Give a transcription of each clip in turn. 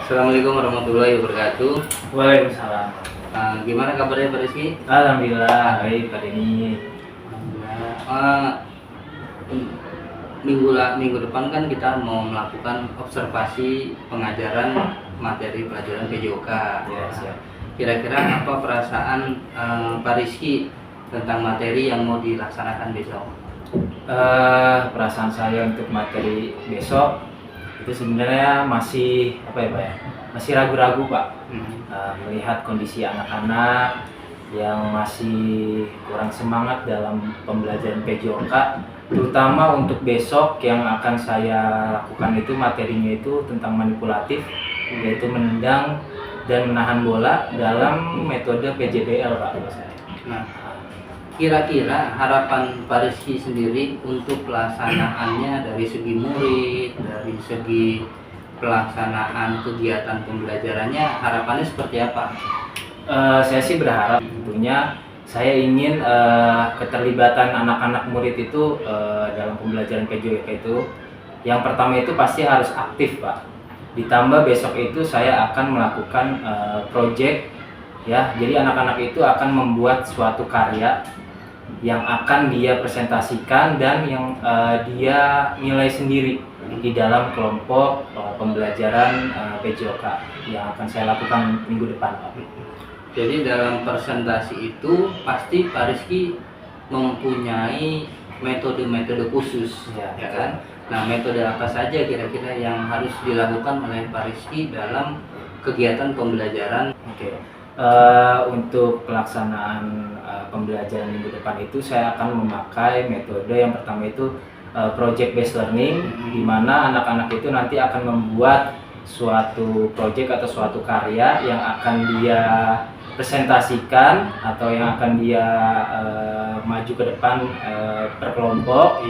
Assalamualaikum warahmatullahi wabarakatuh. Waalaikumsalam. Gimana kabarnya Pak Rizky? Alhamdulillah baik Pak Denny. Alhamdulillah. Minggu depan kan kita mau melakukan observasi pengajaran materi pelajaran PJOK. Ya, siap. Kira-kira apa perasaan Pak Rizky tentang materi yang mau dilaksanakan besok? Perasaan saya untuk materi besok itu sebenarnya masih apa ya Pak ya? Masih ragu-ragu Pak. Melihat kondisi anak-anak yang masih kurang semangat dalam pembelajaran PJOK, terutama untuk besok yang akan saya lakukan itu materinya itu tentang manipulatif, yaitu menendang dan menahan bola dalam metode PJBL Pak. Nah, kira-kira harapan Pak Rizky sendiri untuk pelaksanaannya dari segi murid, dari segi pelaksanaan kegiatan pembelajarannya, harapannya seperti apa? Saya sih berharap tentunya saya ingin keterlibatan anak-anak murid itu dalam pembelajaran PJOK itu yang pertama itu pasti harus aktif Pak. Ditambah besok itu saya akan melakukan project ya. Jadi anak-anak itu akan membuat suatu karya yang akan dia presentasikan dan yang dia nilai sendiri di dalam kelompok pembelajaran PJOK yang akan saya lakukan minggu depan Pak. Jadi dalam presentasi itu pasti Pak Rizky mempunyai metode-metode khusus, ya kan? Nah, metode apa saja kira-kira yang harus dilakukan oleh Pak Rizky dalam kegiatan pembelajaran? Oke. Untuk pelaksanaan pembelajaran minggu depan itu saya akan memakai metode yang pertama itu project based learning, di mana anak-anak itu nanti akan membuat suatu project atau suatu karya yang akan dia presentasikan atau yang akan dia maju ke depan per kelompok,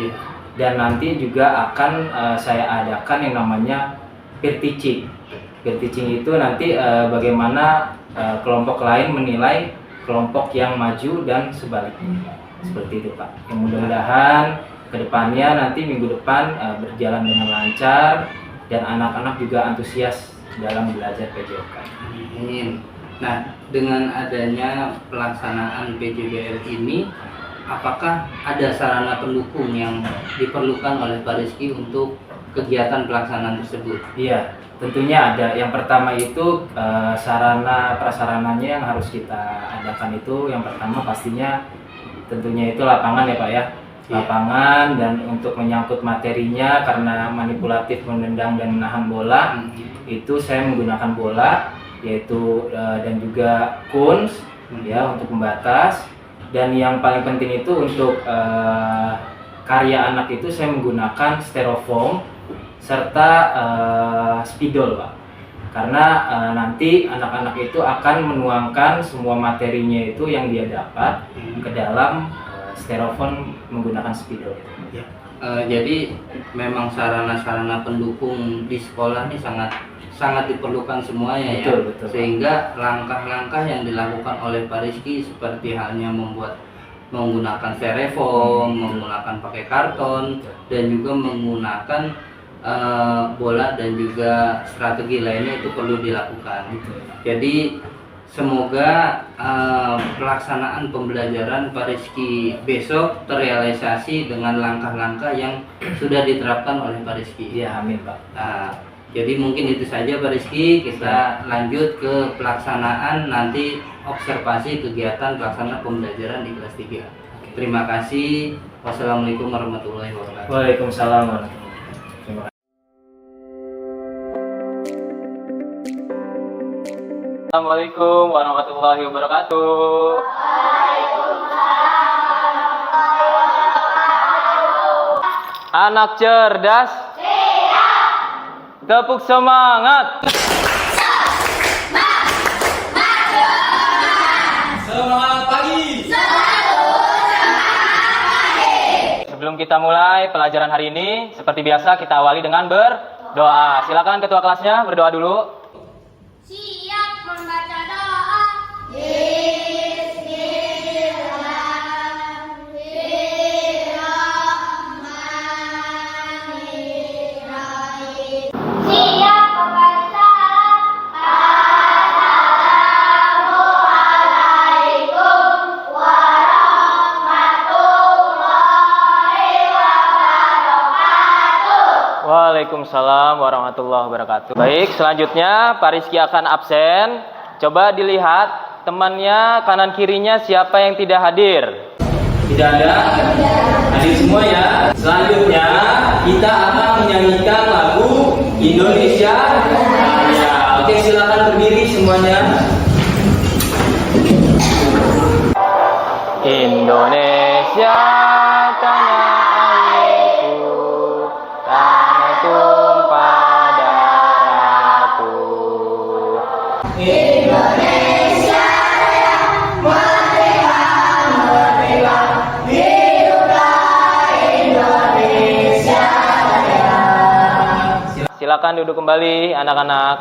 dan nanti juga akan saya adakan yang namanya peer teaching. Peer teaching itu nanti bagaimana kelompok lain menilai kelompok yang maju dan sebaliknya, seperti itu Pak. Yang mudah-mudahan kedepannya nanti minggu depan berjalan dengan lancar dan anak-anak juga antusias dalam belajar PJOK. Amin. Nah, dengan adanya pelaksanaan PJBL ini, apakah ada sarana pendukung yang diperlukan oleh Pak Rizky untuk kegiatan pelaksanaan tersebut? Iya, tentunya ada. Yang pertama itu sarana prasarananya yang harus kita adakan itu yang pertama pastinya tentunya itu lapangan ya Pak ya. Lapangan, dan untuk menyangkut materinya karena manipulatif menendang dan menahan bola itu saya menggunakan bola yaitu dan juga cones ya untuk pembatas, dan yang paling penting itu untuk karya anak itu saya menggunakan styrofoam serta spidol Pak, karena nanti anak-anak itu akan menuangkan semua materinya itu yang dia dapat ke dalam styrofoam menggunakan spidol. Jadi memang sarana-sarana pendukung di sekolah ini sangat diperlukan semuanya. Betul, betul. Sehingga langkah-langkah yang dilakukan oleh Pak Rizky seperti halnya menggunakan styrofoam, menggunakan pakai karton, dan juga menggunakan bola dan juga strategi lainnya itu perlu dilakukan. Jadi semoga pelaksanaan pembelajaran Pak Rizky besok terrealisasi dengan langkah-langkah yang sudah diterapkan oleh Pak Rizky. Iya, amin Pak. Nah, jadi mungkin itu saja Pak Rizky. Kita lanjut ke pelaksanaan nanti observasi kegiatan pelaksanaan pembelajaran di kelas 3. Terima kasih. Wassalamualaikum warahmatullahi wabarakatuh. Waalaikumsalam warahmatullahi wabarakatuh. Terima kasih. Assalamualaikum warahmatullahi wabarakatuh. Anak cerdas, tepuk semangat. Semangat pagi. Sebelum kita mulai pelajaran hari ini, seperti biasa kita awali dengan berdoa. Silakan ketua kelasnya berdoa dulu. Siap membaca doa. Bismillahirrahmanirrahim. Siap membaca Waalaikumsalam warahmatullahi wabarakatuh. Baik, selanjutnya Pak Rizky akan absen. Coba dilihat temannya kanan kirinya siapa yang tidak hadir. Tidak ada? Hadir semua ya. Selanjutnya kita akan menyanyikan lagu Indonesia Raya. Oke, silakan berdiri semuanya. Indonesia tanah airku, tanah tumpah darahku. Indonesia Raya, merdeka, merdeka, hiduplah Indonesia Raya. Silakan duduk kembali anak-anak.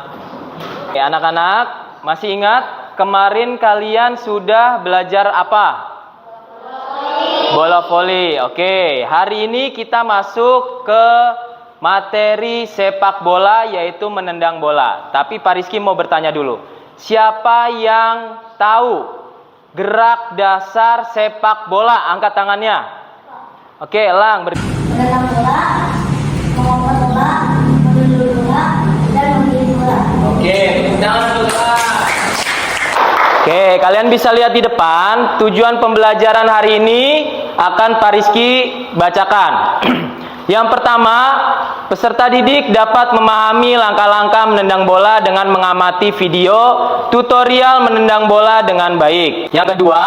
Oke, anak-anak, masih ingat kemarin kalian sudah belajar apa? Bola voli. Oke, hari ini kita masuk ke materi sepak bola, yaitu menendang bola. Tapi Pak Rizky mau bertanya dulu. Siapa yang tahu gerak dasar sepak bola? Angkat tangannya. Oke, Lang. Menendang bola, mengumpat bola, menunduk bola, dan memilih bola. Oke, jangan lupa. Oke, kalian bisa lihat di depan tujuan pembelajaran hari ini akan Pak Rizky bacakan. Yang pertama, peserta didik dapat memahami langkah-langkah menendang bola dengan mengamati video tutorial menendang bola dengan baik. Yang kedua,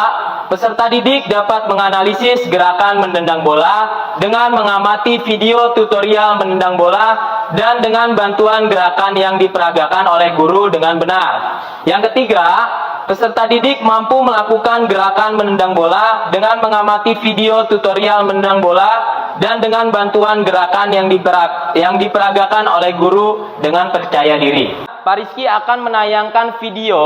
peserta didik dapat menganalisis gerakan menendang bola dengan mengamati video tutorial menendang bola dan dengan bantuan gerakan yang diperagakan oleh guru dengan benar. Yang ketiga, peserta didik mampu melakukan gerakan menendang bola dengan mengamati video tutorial menendang bola dan dengan bantuan gerakan yang diperagakan oleh guru dengan percaya diri. Pak Rizky akan menayangkan video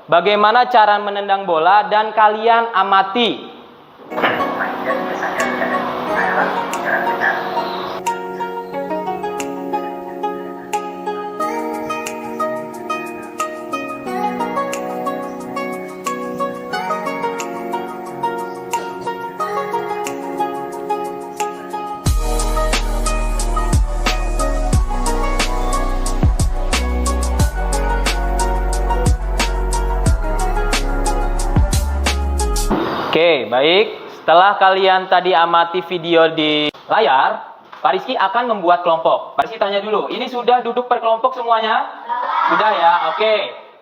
bagaimana cara menendang bola dan kalian amati. Oke, baik. Setelah kalian tadi amati video di layar, Pak Rizky akan membuat kelompok. Pak Rizky tanya dulu, ini sudah duduk per kelompok semuanya? Sudah ya, oke.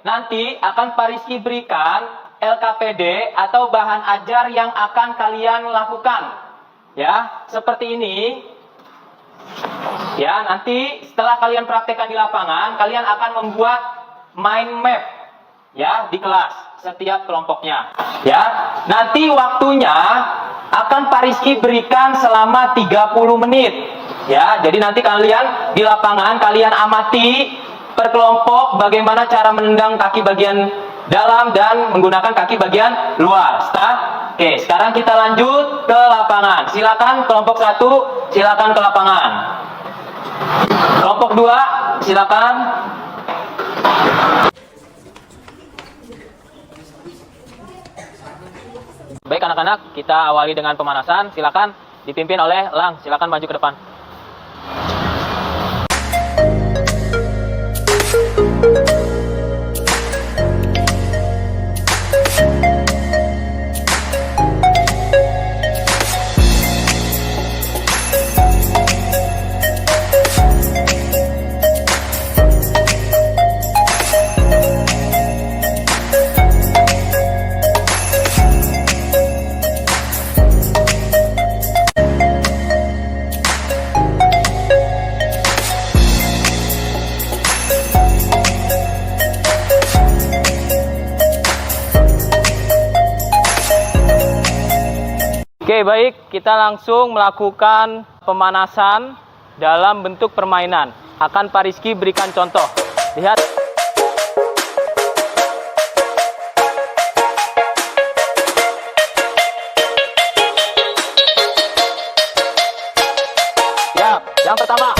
Nanti akan Pak Rizky berikan LKPD atau bahan ajar yang akan kalian lakukan. Ya, seperti ini. Ya, nanti setelah kalian praktekkan di lapangan, kalian akan membuat mind map. Ya, di kelas. Setiap kelompoknya. Ya, nanti waktunya akan Pak Rizky berikan selama 30 menit. Ya, jadi nanti kalian di lapangan kalian amati per kelompok bagaimana cara menendang kaki bagian dalam dan menggunakan kaki bagian luar. Oke, sekarang kita lanjut ke lapangan. Silakan kelompok 1, silakan ke lapangan. Kelompok 2, silakan. Baik anak-anak, kita awali dengan pemanasan. Silakan dipimpin oleh Lang. Silakan maju ke depan. Oke, baik, kita langsung melakukan pemanasan dalam bentuk permainan. Akan Pak Rizky berikan contoh. Lihat. Ya, yang pertama.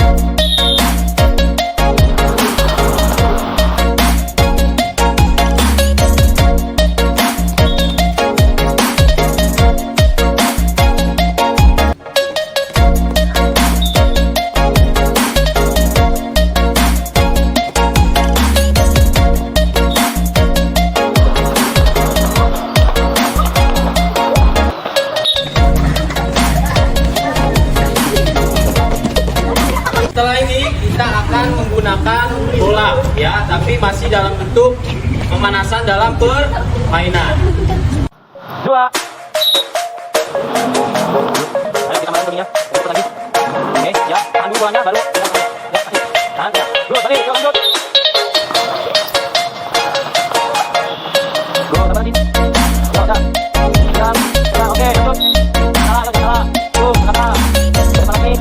akan menggunakan bola ya, tapi masih dalam bentuk pemanasan dalam permainan. 2. Ayo kita main begini ya. Kita lagi. Oke, ya. Tahan dulu bolanya baru. Ya, tahan ya. 2 balik, lanjut. Go, lagi. Go, dah. Ya, oke, lanjut. Salah, lagi salah. Salah. Depan lagi.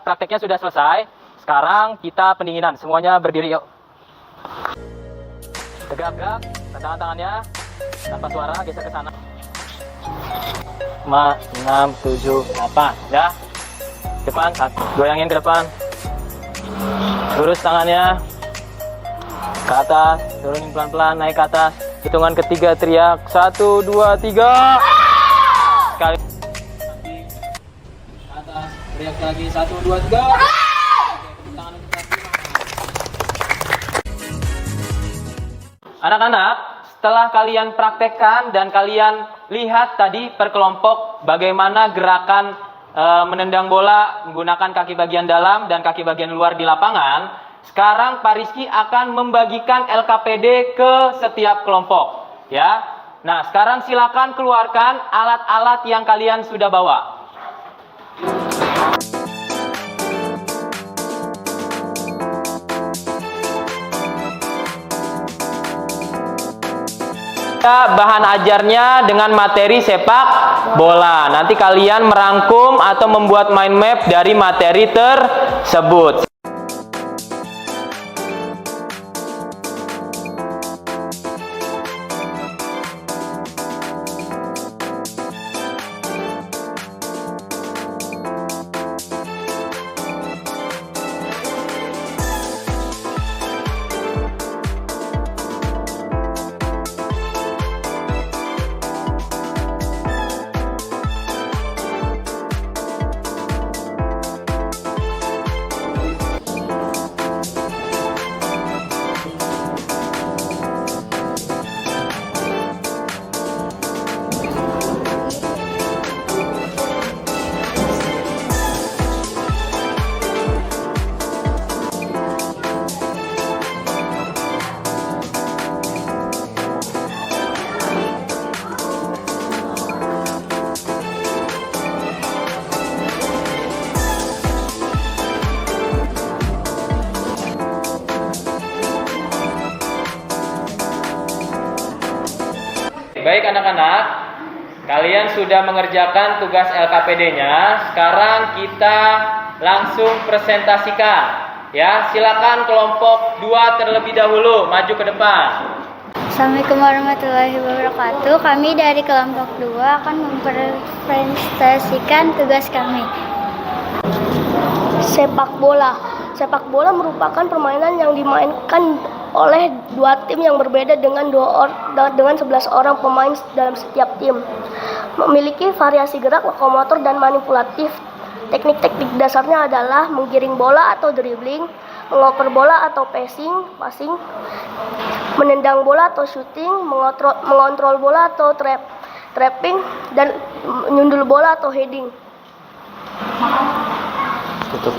Prakteknya sudah selesai. Sekarang kita pendinginan. Semuanya berdiri yuk. Tegap-tegap, tangan tangannya tanpa suara, geser ke sana. 5, 6, 7, 8. Ya. Depan, goyangin ke depan. Lurus tangannya. Ke atas, turunin pelan-pelan, naik ke atas. Hitungan ketiga teriak. 1, 2, 3. Sekali. Teriak lagi 1, 2, 3. Anak-anak, setelah kalian praktekkan dan kalian lihat tadi per kelompok bagaimana gerakan menendang bola menggunakan kaki bagian dalam dan kaki bagian luar di lapangan, sekarang Pak Rizky akan membagikan LKPD ke setiap kelompok. Ya, nah sekarang silakan keluarkan alat-alat yang kalian sudah bawa. Bahan ajarnya dengan materi sepak bola. Nanti kalian merangkum atau membuat mind map dari materi tersebut. anak-anak, kalian sudah mengerjakan tugas LKPD-nya. Sekarang kita langsung presentasikan. Ya, silakan kelompok 2 terlebih dahulu maju ke depan. Assalamualaikum warahmatullahi wabarakatuh. Kami dari kelompok 2 akan mempresentasikan tugas kami. Sepak bola. Sepak bola merupakan permainan yang dimainkan oleh dua tim yang berbeda dengan 11 orang pemain dalam setiap tim. Memiliki variasi gerak, lokomotor, dan manipulatif. Teknik-teknik dasarnya adalah menggiring bola atau dribbling, mengoper bola atau passing, menendang bola atau shooting, mengontrol bola atau trapping, dan menyundul bola atau heading. Tutup.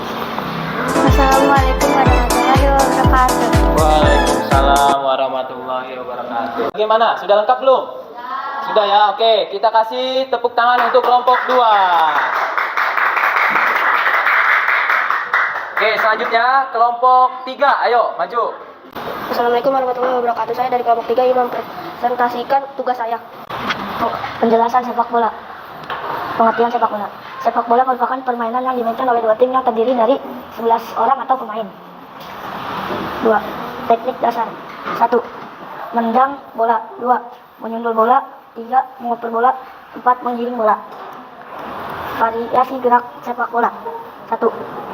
Assalamualaikum warahmatullahi wabarakatuh. Waalaikumsalam warahmatullahi wabarakatuh. Bagaimana? Sudah lengkap belum? Sudah ya? Oke, kita kasih tepuk tangan untuk kelompok 2. Oke, selanjutnya kelompok 3. Ayo, maju. Assalamualaikum warahmatullahi wabarakatuh. Saya dari kelompok 3 ingin mempresentasikan tugas saya. Penjelasan sepak bola. Pengertian sepak bola. Sepak bola merupakan permainan yang dimainkan oleh dua tim yang terdiri dari 11 orang atau pemain. 2. Teknik dasar. 1. Menendang bola. 2. Menyundul bola. 3. Mengoper bola. 4. Menggiring bola. Variasi gerak sepak bola. 1.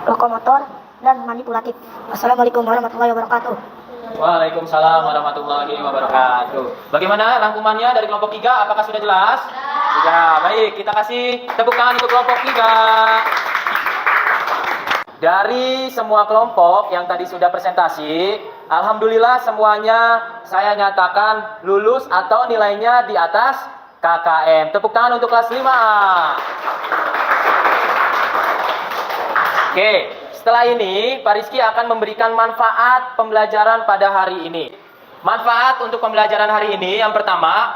Lokomotor dan manipulatif. Assalamualaikum warahmatullahi wabarakatuh. Waalaikumsalam warahmatullahi wabarakatuh. Bagaimana rangkumannya dari kelompok 3? Apakah sudah jelas? Sudah. Baik, kita kasih tepuk tangan untuk kelompok 3. Dari semua kelompok yang tadi sudah presentasi, alhamdulillah semuanya saya nyatakan lulus atau nilainya di atas KKM. Tepuk tangan untuk kelas 5. Oke, setelah ini Pak Rizky akan memberikan manfaat pembelajaran pada hari ini. Manfaat untuk pembelajaran hari ini yang pertama,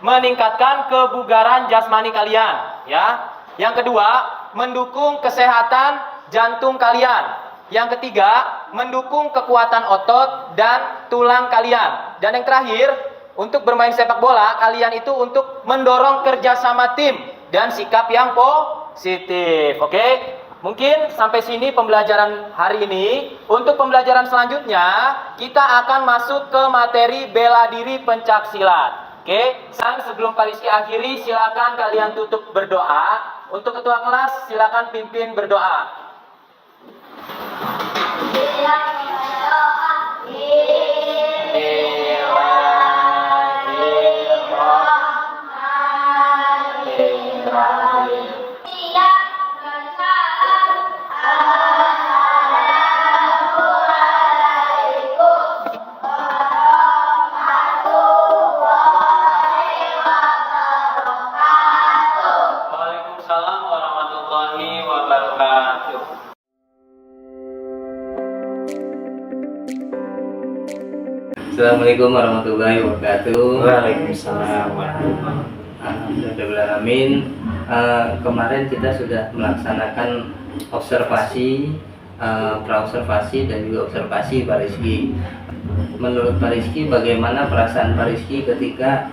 meningkatkan kebugaran jasmani kalian, ya. Yang kedua, mendukung kesehatan jantung kalian. Yang ketiga, mendukung kekuatan otot dan tulang kalian. Dan yang terakhir, untuk bermain sepak bola, kalian itu untuk mendorong kerjasama tim dan sikap yang positif. Oke? Mungkin sampai sini pembelajaran hari ini. Untuk pembelajaran selanjutnya, kita akan masuk ke materi bela diri pencaksilat. Oke? Sebelum Pak Rizky akhiri, silakan kalian tutup berdoa. Untuk ketua kelas, silakan pimpin berdoa. Waalaikumsalam warahmatullahi wabarakatuh. Assalamualaikum warahmatullahi wabarakatuh. Waalaikumsalam warahmatullahi Alhamdulillahirrahmanirrahim. Kemarin kita sudah melaksanakan observasi, praobservasi dan juga observasi Pak Rizky. Menurut Pak Rizky, bagaimana perasaan Pak Rizky ketika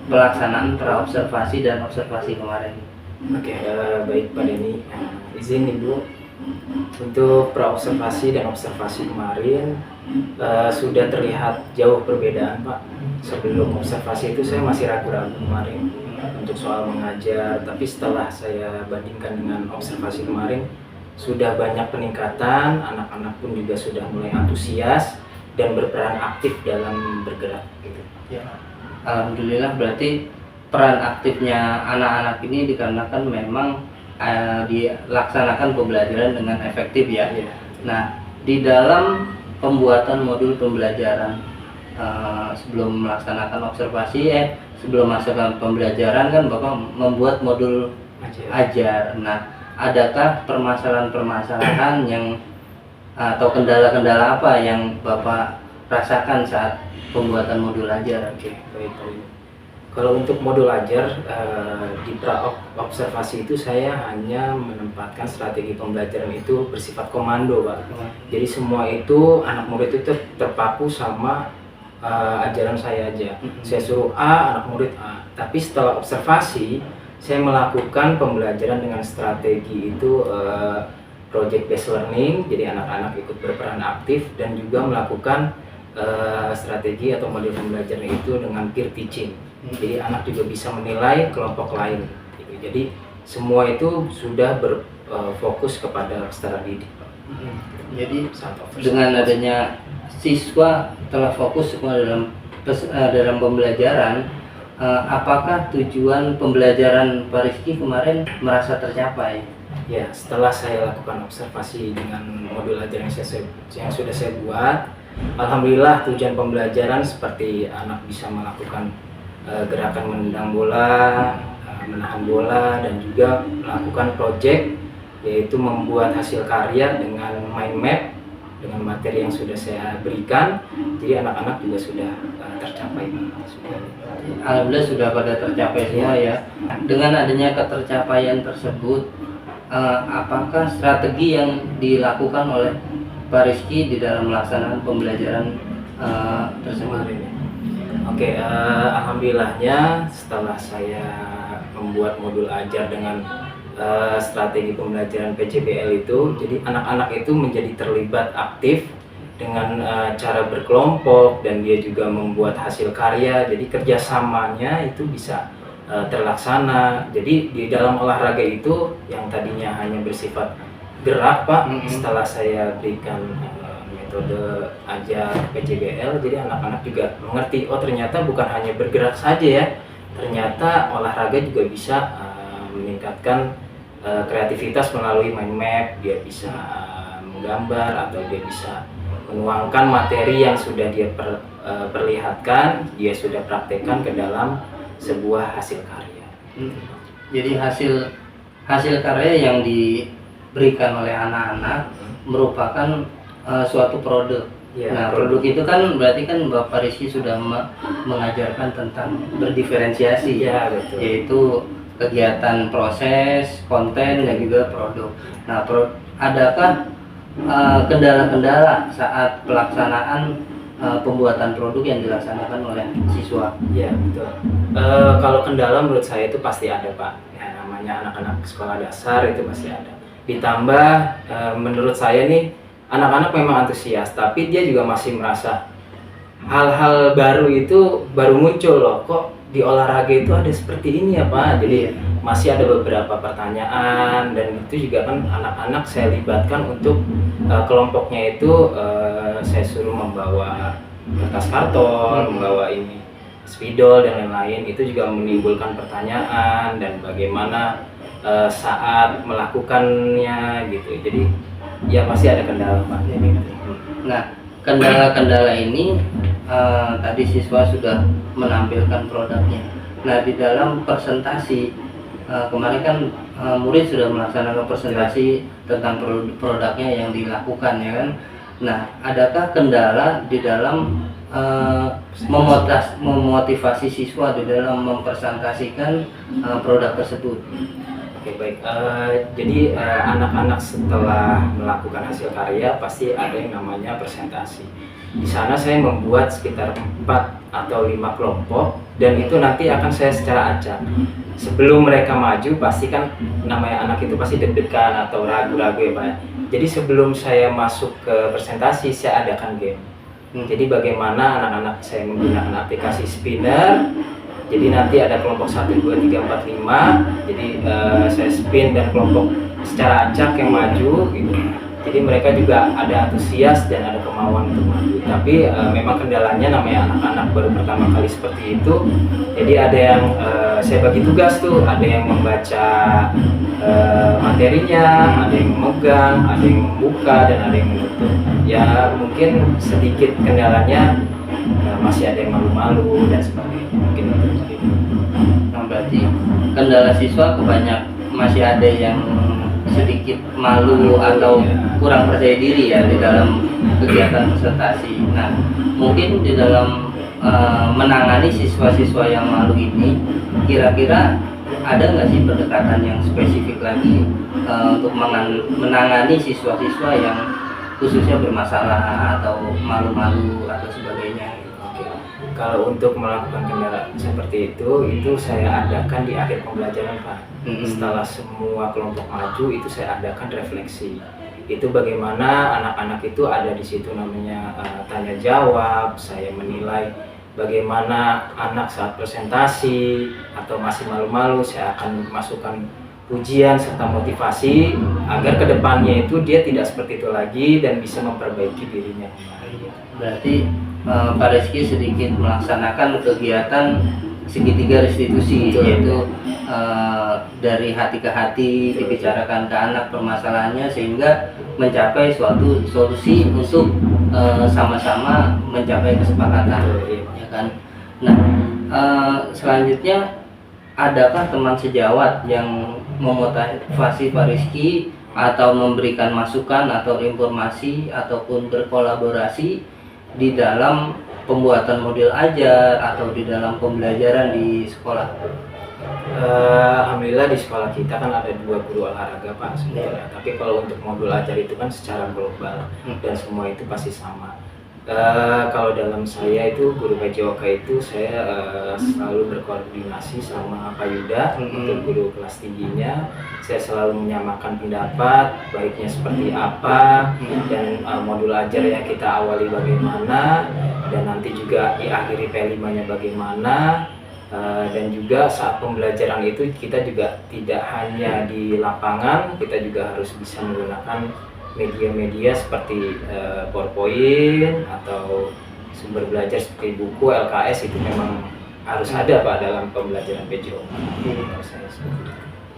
pelaksanaan praobservasi dan observasi kemarin? Oke, baik Pak Denny. Izin Ibu, untuk praobservasi dan observasi kemarin sudah terlihat jauh perbedaan Pak. Sebelum observasi itu saya masih ragu-ragu kemarin untuk soal mengajar, tapi setelah saya bandingkan dengan observasi kemarin sudah banyak peningkatan, anak-anak pun juga sudah mulai antusias dan berperan aktif dalam bergerak gitu. Ya. Alhamdulillah, berarti peran aktifnya anak-anak ini dikarenakan memang dilaksanakan pembelajaran dengan efektif ya. Iya. Nah, di dalam pembuatan modul pembelajaran sebelum melaksanakan observasi, sebelum melaksanakan pembelajaran kan Bapak membuat modul ajar. Nah, adakah permasalahan-permasalahan yang atau kendala-kendala apa yang Bapak rasakan saat pembuatan modul ajar? Oke, baik. Kalau untuk modul ajar di pra-observasi itu saya hanya menempatkan strategi pembelajaran itu bersifat komando Pak. Jadi semua itu anak murid itu terpaku sama ajaran saya aja. Saya suruh A, anak murid A. Tapi setelah observasi, saya melakukan pembelajaran dengan strategi itu project based learning. Jadi anak-anak ikut berperan aktif dan juga melakukan strategi atau model pembelajaran itu dengan peer teaching. Jadi anak juga bisa menilai kelompok lain. Gitu. Jadi semua itu sudah berfokus kepada peserta didik. Jadi dengan adanya siswa telah fokus semua dalam pembelajaran, apakah tujuan pembelajaran Pak Rizky kemarin merasa tercapai? Ya, setelah saya lakukan observasi dengan modul ajaran yang sudah saya buat, alhamdulillah tujuan pembelajaran seperti anak bisa melakukan gerakan menendang bola, menahan bola, dan juga melakukan project, yaitu membuat hasil karya dengan mind map dengan materi yang sudah saya berikan. Jadi anak-anak juga sudah tercapai. Alhamdulillah sudah pada tercapai semua ya. Dengan adanya ketercapaian tersebut, apakah strategi yang dilakukan oleh Pak Rizky di dalam melaksanakan pembelajaran tersebut? Oke, alhamdulillahnya setelah saya membuat modul ajar dengan strategi pembelajaran PCBL itu, jadi anak-anak itu menjadi terlibat aktif dengan cara berkelompok, dan dia juga membuat hasil karya. Jadi kerjasamanya itu bisa terlaksana. Jadi di dalam olahraga itu yang tadinya hanya bersifat gerak, Pak, setelah saya berikan metode ajar PCBL, jadi anak-anak juga mengerti, oh ternyata bukan hanya bergerak saja ya, ternyata olahraga juga bisa meningkatkan kreativitas melalui mind map. Dia bisa menggambar atau dia bisa menuangkan materi yang sudah dia perlihatkan, dia sudah praktekkan ke dalam sebuah hasil karya. Jadi hasil karya yang diberikan oleh anak-anak merupakan suatu produk. Ya, nah, produk itu kan berarti kan Bapak Rizky sudah mengajarkan tentang berdiferensiasi, ya, betul. Yaitu kegiatan proses, konten, dan juga produk. Nah, adakah kendala-kendala saat pelaksanaan pembuatan produk yang dilaksanakan oleh siswa? Ya, betul. Kalau kendala menurut saya itu pasti ada, Pak. Ya, namanya anak-anak sekolah dasar itu pasti ada. Ditambah menurut saya nih, anak-anak memang antusias, tapi dia juga masih merasa hal-hal baru itu baru muncul loh. Kok di olahraga itu ada seperti ini ya, Pak? Jadi masih ada beberapa pertanyaan, dan itu juga kan anak-anak saya libatkan untuk kelompoknya itu saya suruh membawa kertas karton, membawa ini spidol dan lain-lain. Itu juga menimbulkan pertanyaan dan bagaimana saat melakukannya gitu. Jadi ya pasti ada kendala, Pak. Nah, kendala-kendala ini tadi siswa sudah menampilkan produknya. Nah, di dalam presentasi kemarin kan murid sudah melaksanakan presentasi tentang produknya yang dilakukan, ya kan. Nah, adakah kendala di dalam memotivasi siswa di dalam mempresentasikan produk tersebut? Oke, baik. Jadi anak-anak setelah melakukan hasil karya pasti ada yang namanya presentasi. Di sana saya membuat sekitar 4 atau 5 kelompok, dan itu nanti akan saya secara acak. Sebelum mereka maju, pasti kan namanya anak itu pasti deg-degan atau ragu-ragu ya, Pak. Jadi sebelum saya masuk ke presentasi, saya adakan game. Jadi bagaimana anak-anak saya menggunakan aplikasi spinner. Jadi nanti ada kelompok 1, 2, 3, 4, 5. Jadi saya spin dan kelompok secara acak yang maju gitu. Jadi mereka juga ada antusias dan ada kemauan untuk maju. Tapi memang kendalanya namanya anak-anak baru pertama kali seperti itu. Jadi ada yang saya bagi tugas tuh, ada yang membaca materinya, ada yang memegang, ada yang membuka, dan ada yang menutup. Ya mungkin sedikit kendalanya masih ada yang malu-malu dan sebagainya. Mungkin itu. Nah, berarti kendala siswa masih ada yang sedikit malu atau kurang percaya diri ya di dalam kegiatan presentasi. Nah, mungkin di dalam menangani siswa-siswa yang malu ini, kira-kira ada nggak sih pendekatan yang spesifik lagi untuk menangani siswa-siswa yang khususnya bermasalah atau malu-malu atau sebagainya? Kalau untuk melakukan kendala seperti itu saya adakan di akhir pembelajaran, Pak. Setelah semua kelompok maju, itu saya adakan refleksi. Itu bagaimana anak-anak itu ada di situ, namanya tanya jawab. Saya menilai bagaimana anak saat presentasi atau masih malu-malu, saya akan masukkan pujian serta motivasi agar kedepannya itu dia tidak seperti itu lagi dan bisa memperbaiki dirinya. Berarti Pak Rizky sedikit melaksanakan kegiatan segitiga restitusi, yaitu dari hati ke hati dibicarakan ke anak permasalahannya sehingga mencapai suatu solusi untuk sama-sama mencapai kesepakatan, ya kan? Nah, selanjutnya adakah teman sejawat yang memotivasi Pak Rizky atau memberikan masukan atau informasi ataupun berkolaborasi di dalam pembuatan model ajar atau di dalam pembelajaran di sekolah? Alhamdulillah di sekolah kita kan ada 2 guru olahraga, Pak, sebenarnya. Tapi kalau untuk modul ajar itu kan secara global dan semua itu pasti sama. Kalau dalam saya itu guru PJOK itu saya selalu berkoordinasi sama Pak Yuda untuk guru kelas tingginya. Saya selalu menyamakan pendapat baiknya seperti apa dan modul ajar yang kita awali bagaimana dan nanti juga diakhiri P5-nya bagaimana. Dan juga saat pembelajaran itu kita juga tidak hanya di lapangan, kita juga harus bisa menggunakan media-media seperti PowerPoint atau sumber belajar seperti buku, LKS itu memang harus ada, Pak, dalam pembelajaran PJOK.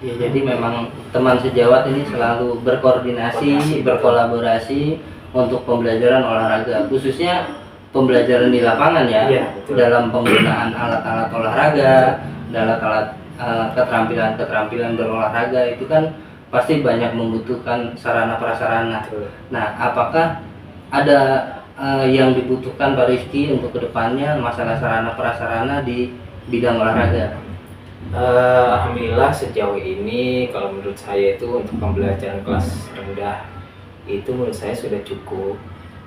Ya, jadi memang teman sejawat ini selalu berkoordinasi, berkolaborasi untuk pembelajaran olahraga, khususnya pembelajaran di lapangan ya, dalam penggunaan alat-alat olahraga, alat-alat keterampilan berolahraga itu kan pasti banyak membutuhkan sarana prasarana. Nah, apakah ada yang dibutuhkan Pak Rizky untuk kedepannya masalah sarana prasarana di bidang olahraga? Alhamdulillah sejauh ini kalau menurut saya itu untuk pembelajaran kelas rendah itu menurut saya sudah cukup.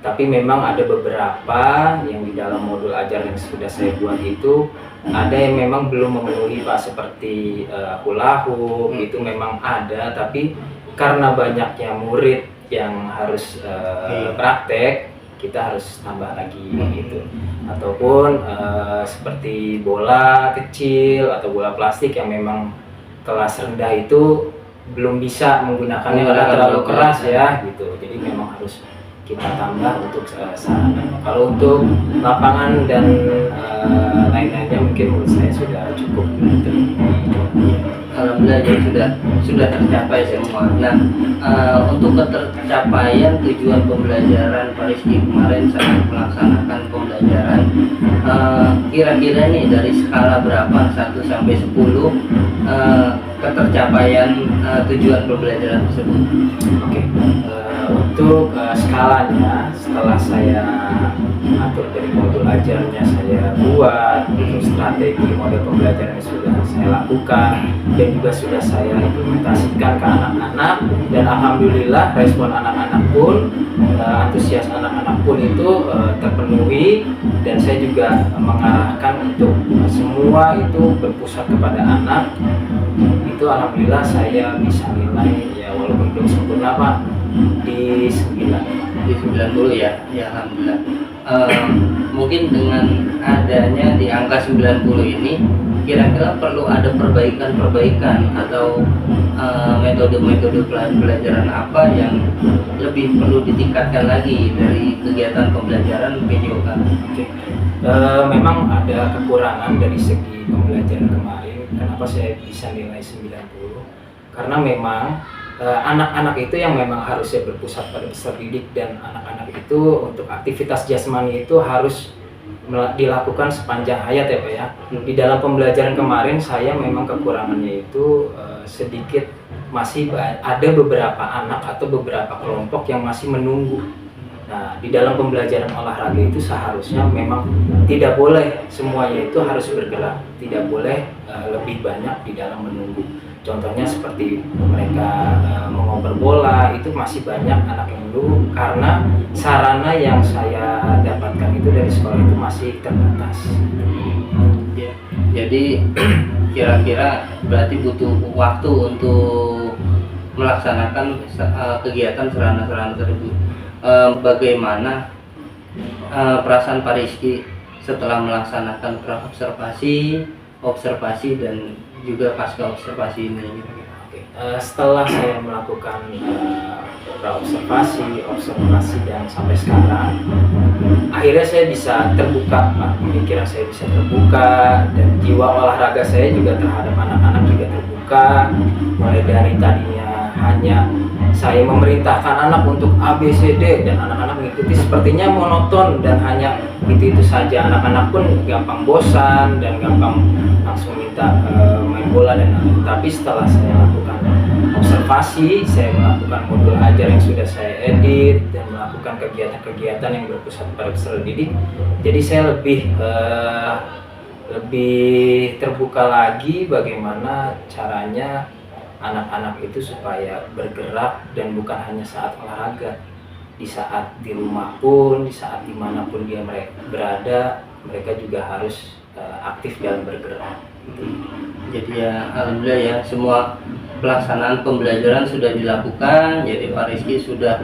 Tapi memang ada beberapa yang di dalam modul ajar yang sudah saya buat itu ada yang memang belum memenuhi, Pak, seperti hula hoop itu memang ada, tapi karena banyaknya murid yang harus praktek, kita harus tambah lagi gitu. Ataupun seperti bola kecil atau bola plastik yang memang kelas rendah itu belum bisa menggunakannya karena terlalu keras ya gitu. Jadi memang harus kita tambah untuk sarana. Kalau untuk lapangan dan lain-lainnya mungkin menurut saya sudah cukup. Alhamdulillah jadi sudah tercapai semua. Nah, untuk ketercapaian tujuan pembelajaran Pak Rizky kemarin saat melaksanakan pembelajaran, kira-kira nih dari skala berapa 1 sampai 10 ketercapaian tujuan pembelajaran tersebut? Oke. Untuk skalanya setelah saya atur dari modul ajarnya saya buat, untuk strategi model pembelajaran yang sudah saya lakukan dan juga sudah saya implementasikan ke anak-anak, dan alhamdulillah respon anak-anak pun antusias anak-anak pun itu terpenuhi, dan saya juga mengarahkan untuk semua itu berpusat kepada anak. Itu alhamdulillah saya bisa nilai ya walaupun belum sempurna, Pak, di 90 ya. Ya, alhamdulillah. Mungkin dengan adanya di angka 90 ini kira-kira perlu ada perbaikan atau metode-metode pembelajaran apa yang lebih perlu ditingkatkan lagi dari kegiatan pembelajaran PJOK? Memang ada kekurangan dari segi pembelajaran kemarin. Kenapa saya bisa nilai 90? Karena memang anak-anak itu yang memang harusnya berpusat pada peserta didik, dan anak-anak itu untuk aktivitas jasmani itu harus dilakukan sepanjang hayat ya, Pak ya. Di dalam pembelajaran kemarin saya memang kekurangannya itu sedikit, masih ada beberapa anak atau beberapa kelompok yang masih menunggu. Nah, di dalam pembelajaran olahraga itu seharusnya memang tidak boleh semuanya itu harus bergerak, tidak boleh lebih banyak di dalam menunggu. Contohnya seperti mereka mengoper bola, itu masih banyak anak yang menunggu karena sarana yang saya dapatkan itu dari sekolah itu masih terbatas. Ya, jadi kira-kira berarti butuh waktu untuk melaksanakan kegiatan sarana-sarana tersebut. Bagaimana perasaan Pak Rizky setelah melaksanakan observasi dan juga pasca observasi ini? Setelah saya melakukan observasi dan sampai sekarang, akhirnya saya bisa terbuka, Pak. Pemikiran saya bisa terbuka dan jiwa olahraga saya juga terhadap anak-anak juga terbuka. Mulai dari tadinya hanya saya memerintahkan anak untuk A, B, C, D dan anak-anak mengikuti sepertinya monoton dan hanya itu saja. Anak-anak pun gampang bosan dan gampang langsung minta main bola dan lain-lain. Tapi setelah saya lakukan observasi, saya melakukan modul ajar yang sudah saya edit dan melakukan kegiatan-kegiatan yang berpusat pada peserta didik. Jadi saya lebih terbuka lagi bagaimana caranya anak-anak itu supaya bergerak dan bukan hanya saat olahraga, di saat di rumah pun, di saat dimanapun dia berada, mereka juga harus aktif dalam bergerak. Jadi ya alhamdulillah ya, semua pelaksanaan pembelajaran sudah dilakukan. Jadi Pak Rizky sudah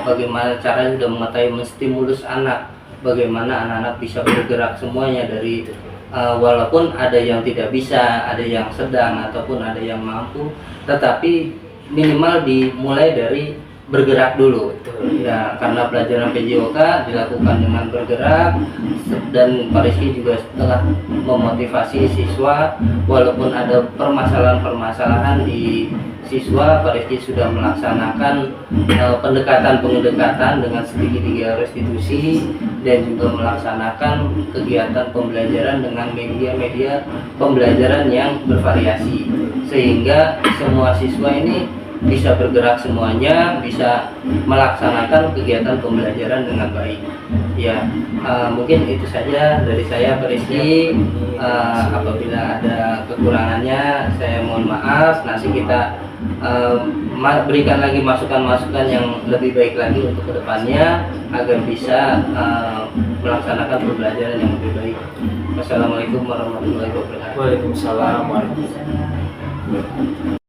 bagaimana caranya sudah mengetahui menstimulus anak, bagaimana anak-anak bisa bergerak semuanya dari walaupun ada yang tidak bisa, ada yang sedang ataupun ada yang mampu, tetapi minimal dimulai dari bergerak dulu. Ya, karena pelajaran PJOK dilakukan dengan bergerak dan Pak Rizky juga telah memotivasi siswa walaupun ada permasalahan-permasalahan di siswa, Pak Rizky sudah melaksanakan pendekatan dengan segitiga restitusi dan juga melaksanakan kegiatan pembelajaran dengan media-media pembelajaran yang bervariasi sehingga semua siswa ini bisa bergerak semuanya, bisa melaksanakan kegiatan pembelajaran dengan baik. Ya, mungkin itu saja dari saya, Pak Rizky. Apabila ada kekurangannya, saya mohon maaf. Nanti kita berikan lagi masukan-masukan yang lebih baik lagi untuk kedepannya agar bisa melaksanakan pembelajaran yang lebih baik. Wassalamualaikum warahmatullahi wabarakatuh. Waalaikumsalam warahmatullahi wabarakatuh.